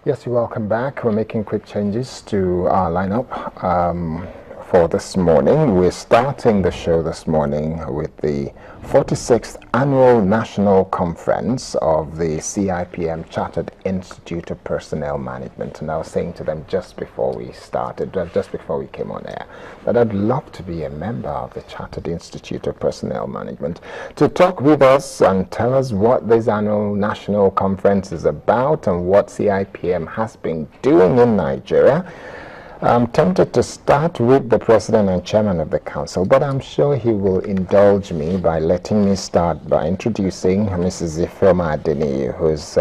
Yes, you're welcome back. We're making quick changes to our lineup for this morning. We're starting the show this morning with the 46th Annual National Conference of the CIPM Chartered Institute of Personnel Management. And I was saying to them just before we started, just before we came on air, that I'd love to be a member of the Chartered Institute of Personnel Management. To talk with us and tell us what this annual national conference is about and what CIPM has been doing in Nigeria, I'm tempted to start with the President and Chairman of the Council, but I'm sure he will indulge me by letting me start by introducing Mrs. Ifeoma Adeniyi, who's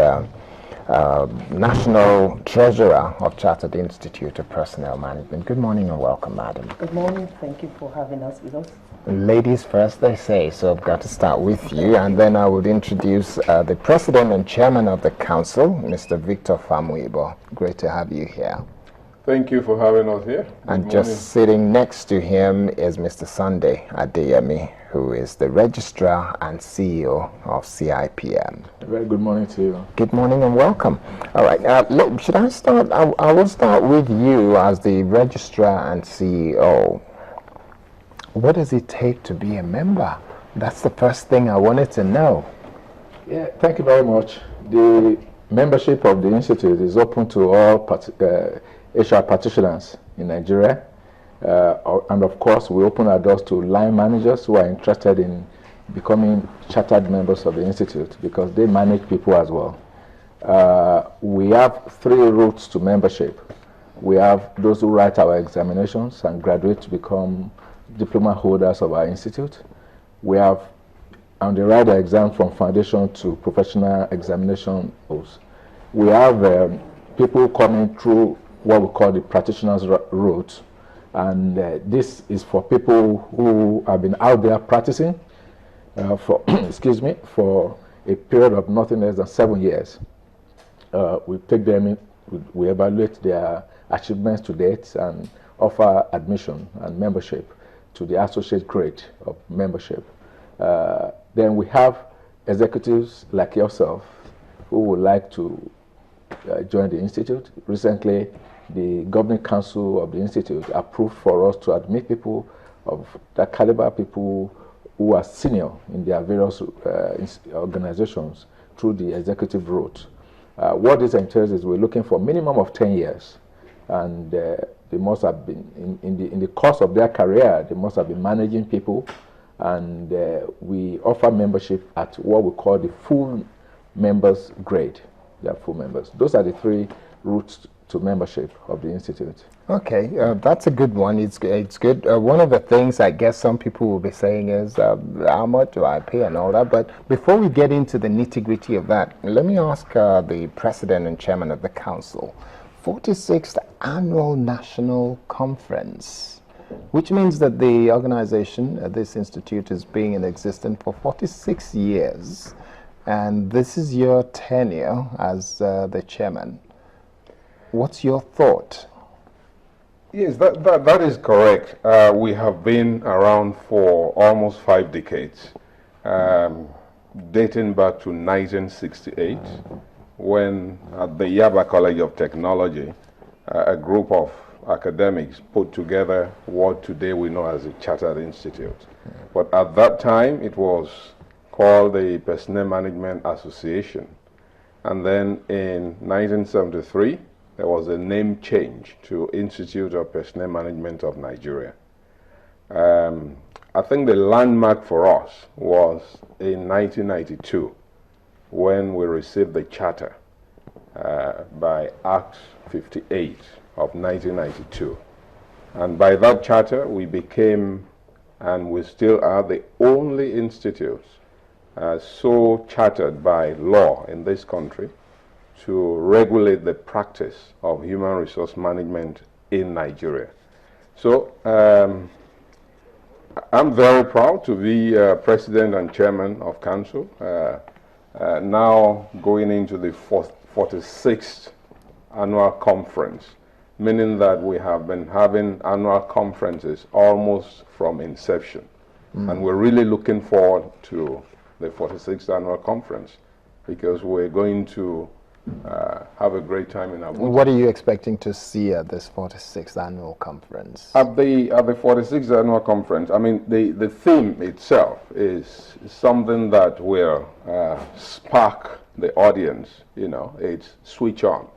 National Treasurer of Chartered Institute of Personnel Management. Good morning and welcome, Madam. Good morning. Thank you for having us with us. Ladies first, they say, so I've got to start with you, and then I would introduce the President and Chairman of the Council, Mr. Victor Famuyibo. Great to have you here. Thank you for having us here. And just sitting next to him is Mr. Sunday Adeyemi, who is the Registrar and CEO of CIPM. A very good morning to you. Good morning and welcome. All right, look, should I start? I will start with you as the Registrar and CEO. What does it take to be a member? That's the first thing I wanted to know. Yeah, thank you very much. The membership of the Institute is open to all HR practitioners in Nigeria. And of course, we open our doors to line managers who are interested in becoming chartered members of the Institute because they manage people as well. We have 3 routes to membership. We have those who write our examinations and graduate to become diploma holders of our Institute. We have, and they write the exam from foundation to professional examination. We have people coming through what we call the practitioners route, and this is for people who have been out there practicing for excuse me, for a period of nothing less than 7 years. We take them in, we evaluate their achievements to date and offer admission and membership to the associate grade of membership. Then we have executives like yourself who would like to join the Institute. Recently, the Governing Council of the Institute approved for us to admit people of that caliber, people who are senior in their various organizations through the executive route. What this entails is we're looking for a minimum of 10 years, and they must have been, in the course of their career, they must have been managing people, and we offer membership at what we call the full members grade. They are full members. Those are the 3 routes to membership of the Institute. Okay, that's a good one. It's good. One of the things I guess some people will be saying is, how much do I pay and all that? But before we get into the nitty-gritty of that, let me ask the President and Chairman of the Council, 46th Annual National Conference, which means that the organization, this institute, is being in existence for 46 years, and this is your tenure as the chairman. What's your thought? Yes, that is correct. We have been around for almost 5 decades, dating back to 1968, when at the Yaba College of Technology, a group of academics put together what today we know as the Chartered Institute. But at that time, it was called the Personnel Management Association. And then in 1973, there was a name change to Institute of Personnel Management of Nigeria. I think the landmark for us was in 1992 when we received the charter by Act 58 of 1992. And by that charter, we became, and we still are, the only institute so chartered by law in this country to regulate the practice of human resource management in Nigeria. So I'm very proud to be President and Chairman of Council, now going into the 46th Annual Conference, meaning that we have been having annual conferences almost from inception. And we're really looking forward to the 46th Annual Conference because we're going to have a great time in Abuja. What are you expecting to see at this 46th annual conference? At the 46th annual conference, I mean, the theme itself is something that will spark the audience. You know, it's switch on.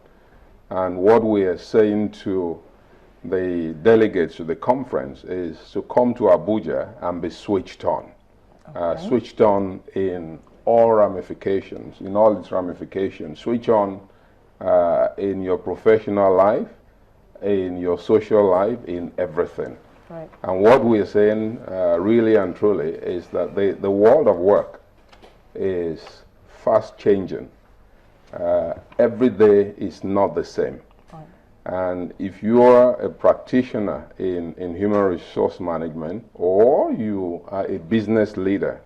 And what we are saying to the delegates to the conference is to come to Abuja and be switched on. Okay. Switched on in all ramifications, in all its ramifications. Switch on in your professional life, in your social life, in everything. Right. And what we are saying really and truly is that the world of work is fast changing. Every day is not the same. Right. And if you are a practitioner in human resource management, or you are a business leader,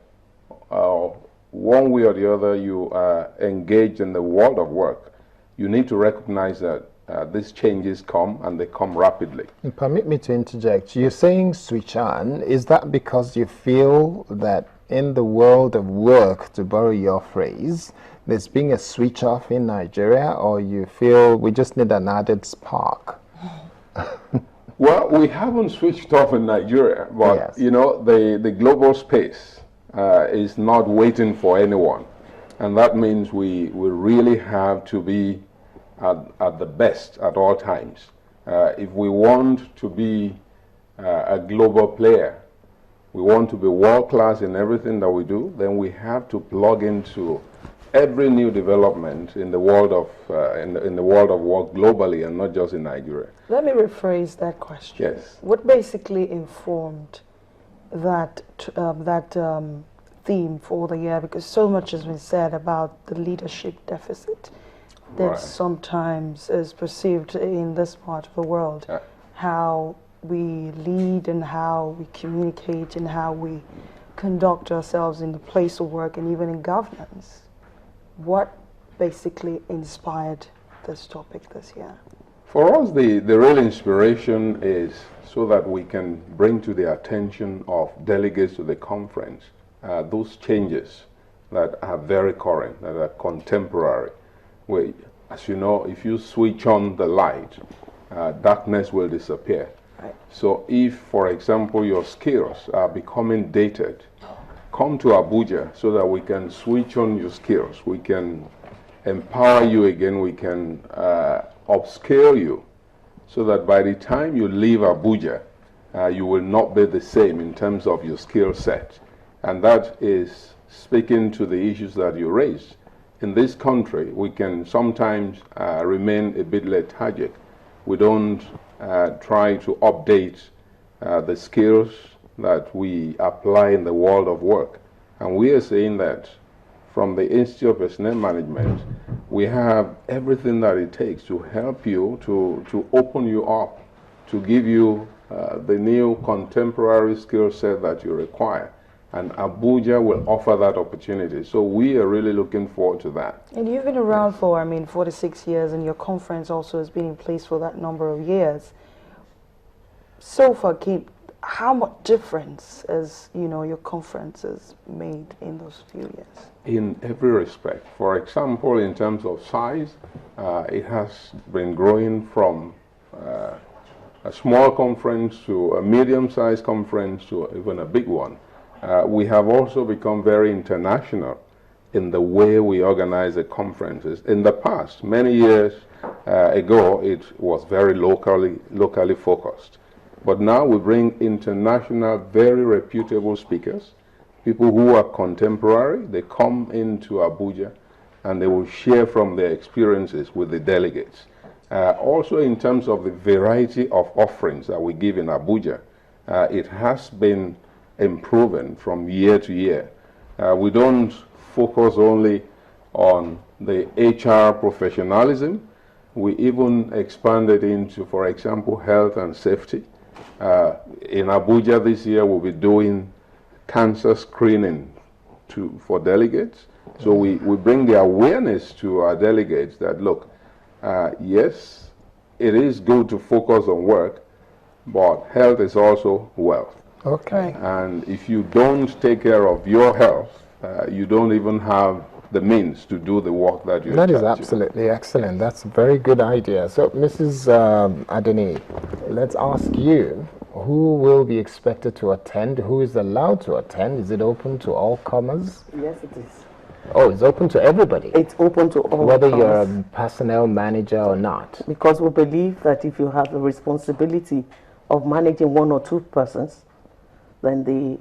one way or the other you are engaged in the world of work, you need to recognize that these changes come, and they come rapidly. And permit me to interject. You're saying switch on. Is that because you feel that in the world of work, to borrow your phrase, there's being a switch off in Nigeria, or you feel we just need an added spark? Well, we haven't switched off in Nigeria, but Yes. you know, the global space is not waiting for anyone. And that means we really have to be at the best at all times. If we want to be a global player, we want to be world class in everything that we do, then we have to plug into every new development in the world of in the world of work globally, and not just in Nigeria. Let me rephrase that question. Yes. What basically informed that theme for the year? Because so much has been said about the leadership deficit that Right. sometimes is perceived in this part of the world. Yeah. How we lead and how we communicate and how we conduct ourselves in the place of work and even in governance. What basically inspired this topic this year? For us, the real inspiration is so that we can bring to the attention of delegates to the conference those changes that are very current, that are contemporary. Where, as you know, if you switch on the light, darkness will disappear. Right. So if, for example, your skills are becoming dated, come to Abuja so that we can switch on your skills. We can empower you again. We can upscale you so that by the time you leave Abuja, you will not be the same in terms of your skill set. And that is speaking to the issues that you raised. In this country, we can sometimes remain a bit lethargic. We don't try to update the skills that we apply in the world of work. And we are saying that from the Institute of Personnel Management, we have everything that it takes to help you, to open you up, to give you the new contemporary skill set that you require. And Abuja will offer that opportunity. So we are really looking forward to that. And you've been around for, 46 years, and your conference also has been in place for that number of years. So far, how much difference has, your conferences made in those few years? In every respect. For example, in terms of size, it has been growing from a small conference to a medium-sized conference to even a big one. We have also become very international in the way we organize the conferences. In the past, many years ago, it was very locally focused. But now we bring international, very reputable speakers, people who are contemporary. They come into Abuja and they will share from their experiences with the delegates. Also, in terms of the variety of offerings that we give in Abuja, it has been improving from year to year. We don't focus only on the HR professionalism. We even expanded into, for example, health and safety. In Abuja this year, we'll be doing cancer screening for delegates. So we bring the awareness to our delegates that, look, yes, it is good to focus on work, but health is also wealth. Okay. And if you don't take care of your health, you don't even have the means to do the work that you're That is charged to. absolutely excellent. That's a very good idea. So, Mrs. Adeni, let's ask you, who will be expected to attend? Who is allowed to attend? Is it open to all comers? Yes, it is. Oh, it's open to everybody, It's open to all whether you're comers, a personnel manager or not. because we believe that if you have the responsibility of managing one or two persons, then the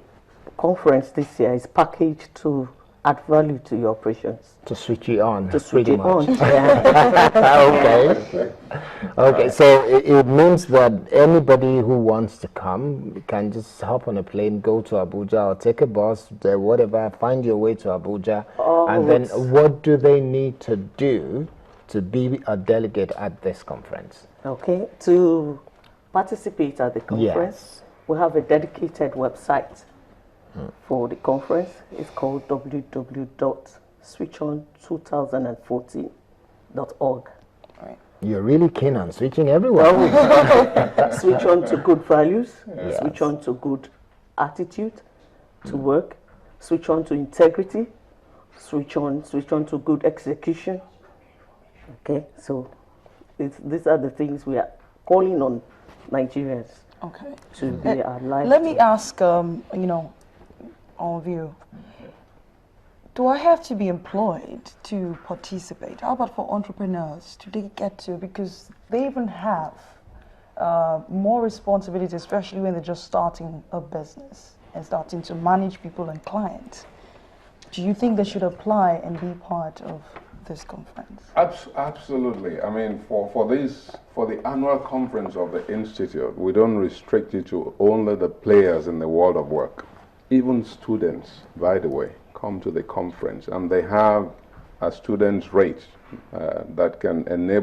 conference this year is packaged to add value to your operations. To switch it on, To switch pretty it on. much. Yeah. Okay. Okay, so it means that anybody who wants to come can just hop on a plane, go to Abuja, or take a bus, whatever, find your way to Abuja, and then what do they need to do to be a delegate at this conference? Okay. To participate at the conference, we have a dedicated website for the conference. It's called www.switchon2014.org. You're really keen on switching everyone. Switch on to good values, Yes. switch on to good attitude to work, switch on to integrity, switch on to good execution. Okay, so these are the things we are calling on Nigerians Okay. to be alive. Let me ask, all of you, do I have to be employed to participate? How about for entrepreneurs? Do they get to? Because they even have more responsibility, especially when they're just starting a business and starting to manage people and clients. Do you think they should apply and be part of this conference? Absolutely. I mean, for the annual conference of the Institute, we don't restrict it to only the players in the world of work. Even students, by the way, come to the conference, and they have a student's rate that can enable